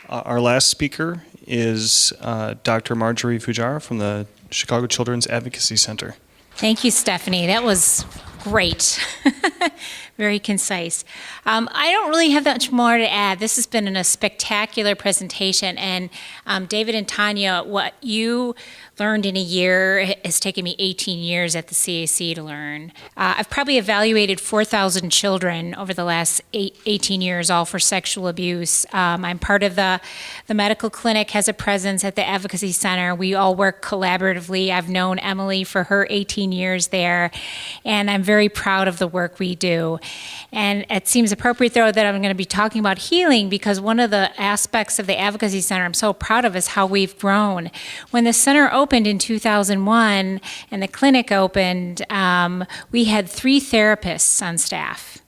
Our last speaker is Dr. Marjorie Fuhjara from the Chicago Children's Advocacy Center. Thank you, Stephanie. That was great. Very concise. I don't really have that much more to add. This has been a spectacular presentation, and David and Tanya, what you learned in a year has taken me 18 years at the CAC to learn. I've probably evaluated 4,000 children over the last 18 years, all for sexual abuse. I'm part of the medical clinic, has a presence at the Advocacy Center. We all work collaboratively. I've known Emily for her 18 years there, and I'm very proud of the work we do. And it seems appropriate, though, that I'm going to be talking about healing, because one of the aspects of the Advocacy Center I'm so proud of is how we've grown. When the center opened in 2001 and the clinic opened, we had 3 therapists on staff.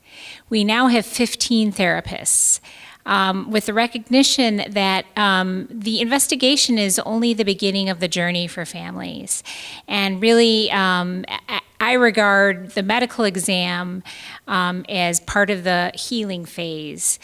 We now have 15 therapists. With the recognition that the investigation is only the beginning of the journey for families. And really, I regard the medical exam as part of the healing phase.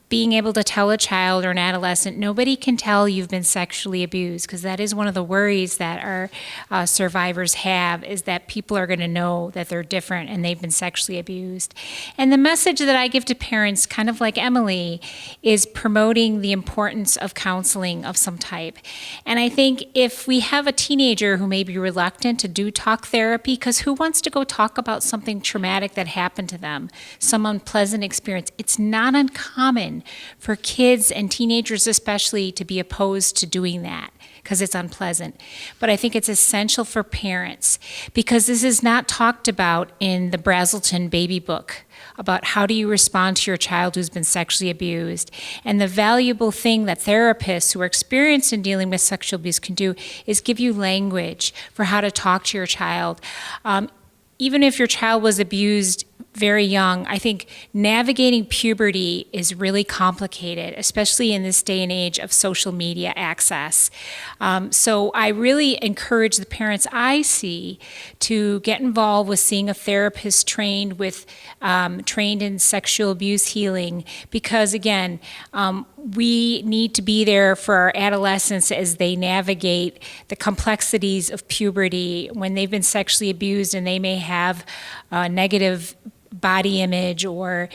Being able to tell a child or an adolescent, nobody can tell you've been sexually abused, because that is one of the worries that our survivors have, is that people are going to know that they're different and they've been sexually abused. And the message that I give to parents, kind of like Emily, is promoting the importance of counseling of some type. And I think if we have a teenager who may be reluctant to do talk therapy, because who wants to go talk about something traumatic that happened to them, some unpleasant experience, it's not uncommon for kids and teenagers especially to be opposed to doing that because it's unpleasant. But I think it's essential for parents, because this is not talked about in the Brazelton baby book about how do you respond to your child who's been sexually abused. And the valuable thing that therapists who are experienced in dealing with sexual abuse can do is give you language for how to talk to your child. Even if your child was abused very young, I think navigating puberty is really complicated, especially in this day and age of social media access. So I really encourage the parents I see to get involved with seeing a therapist trained in sexual abuse healing, because again, we need to be there for our adolescents as they navigate the complexities of puberty when they've been sexually abused and they may have negative body image or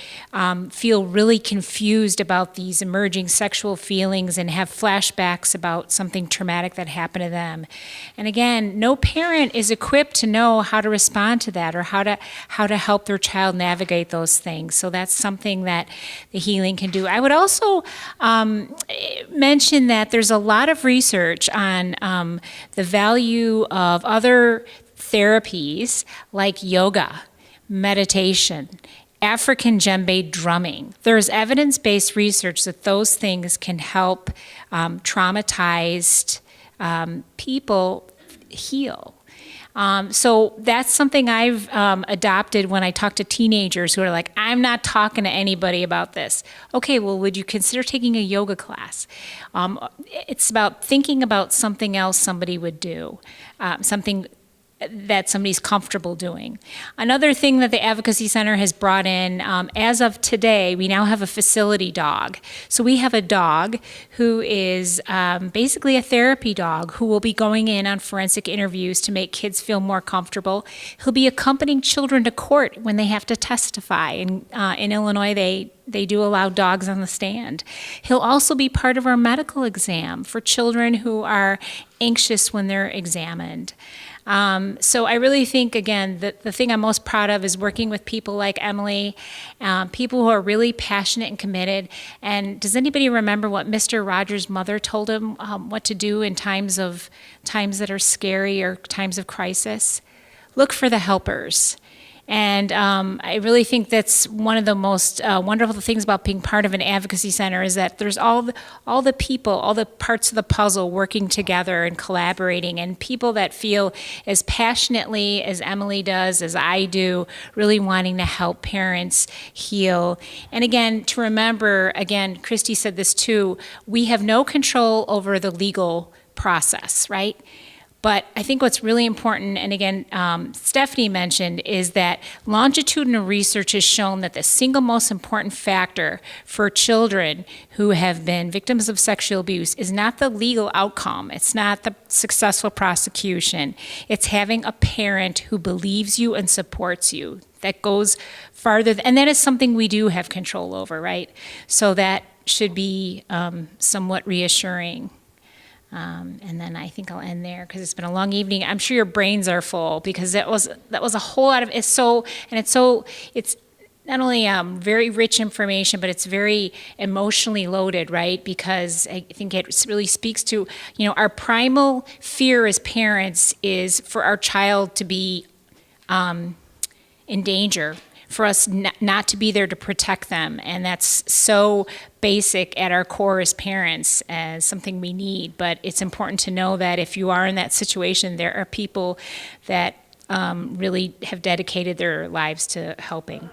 feel really confused about these emerging sexual feelings and have flashbacks about something traumatic that happened to them. And again, no parent is equipped to know how to respond to that or how to help their child navigate those things. So that's something that the healing can do. I would also mention that there's a lot of research on the value of other therapies like yoga, meditation, African djembe drumming. There's evidence-based research that those things can help traumatized people heal. So that's something I've adopted when I talk to teenagers who are like, I'm not talking to anybody about this. Okay, well, would you consider taking a yoga class? It's about thinking about something else somebody would do, something that somebody's comfortable doing. Another thing that the Advocacy Center has brought in, as of today, we now have a facility dog. So we have a dog who is basically a therapy dog who will be going in on forensic interviews to make kids feel more comfortable. He'll be accompanying children to court when they have to testify. In Illinois, they do allow dogs on the stand. He'll also be part of our medical exam for children who are anxious when they're examined. So I really think, again, that the thing I'm most proud of is working with people like Emily, people who are really passionate and committed. And does anybody remember what Mr. Rogers' mother told him what to do in times that are scary or times of crisis? Look for the helpers. And I really think that's one of the most wonderful things about being part of an advocacy center is that there's all the people, all the parts of the puzzle working together and collaborating, and people that feel as passionately as Emily does, as I do, really wanting to help parents heal. And again, to remember, again, Christy said this too, we have no control over the legal process, right? But I think what's really important, and again, Stephanie mentioned, is that longitudinal research has shown that the single most important factor for children who have been victims of sexual abuse is not the legal outcome. It's not the successful prosecution. It's having a parent who believes you and supports you. That goes farther, and that is something we do have control over, right? So that should be somewhat reassuring. And then I think I'll end there because it's been a long evening. I'm sure your brains are full because that was a whole lot of it's not only very rich information, but it's very emotionally loaded, right? Because I think it really speaks to, our primal fear as parents is for our child to be in danger, for us not to be there to protect them. And that's so basic at our core as parents, as something we need. But it's important to know that if you are in that situation, there are people that really have dedicated their lives to helping.